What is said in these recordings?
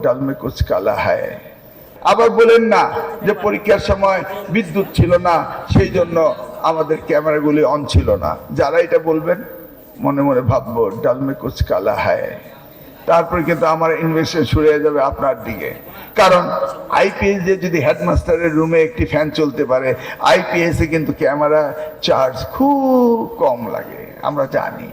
ডাল মে কুছ কালা হ্যায়। আবার বলেন না যে পরীক্ষার সময় বিদ্যুৎ ছিল না, সেই জন্য আমাদের ক্যামেরাগুলি অন ছিল না। যারা এটা বলবেন মনে মনে ভাববো ডাল মে কুছ কালা হ্যায়। তারপরে কিন্তু আমার ইনভেস্টমেন্ট শুরু হয়ে যাবে আপনার দিকে। কারণ আইপিএস যে যদি হেডমাস্টারের রুমে একটি ফ্যান চলতে পারে, আইপিএস এ কিন্তু ক্যামেরা চার্জ খুব কম লাগে, আমরা জানি।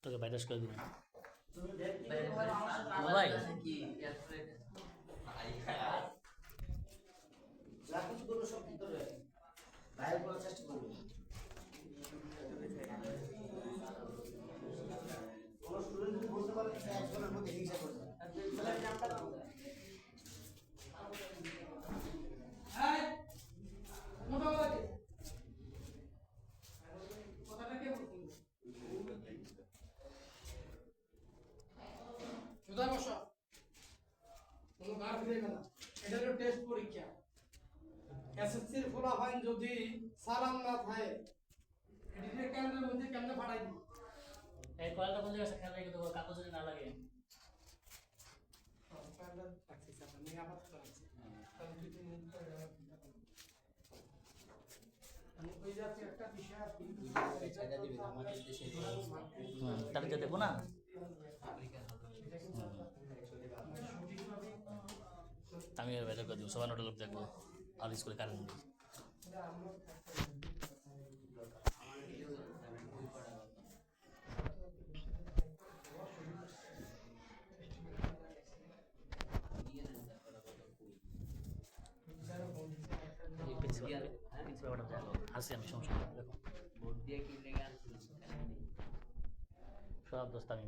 তোকে বাইরে করে দিন চেষ্টা করবো। কোনো স্টুডেন্ট যদি বলতে পারে একজনের মধ্যে হিংসা করবে। এটা হলো টেস্ট পরীক্ষা। এসএসসির ফলাফল যদি সালাম না থাকে, এডিটে কেন্দ্রের মধ্যে কেমনে ফাটাই দিই? এই কলটা বলে গেছে খেলা কিন্তু কাগজে না লাগে। কলটা রাখছি স্যার, আমি আবার রাখছি। আমি দুটো মিনিট পরে আমি কই যাচ্ছি একটা বিষয় আছে, এটা দিবে আমাদের দেশে। তাহলে যে দেখো না আমি এর বাইরে করে দিব, সবাই নোট লোক দেখবো আর স্কুলে কারেন্ট নেই। আসি আমি সমস্যা দেখো সব দোস্ত আমি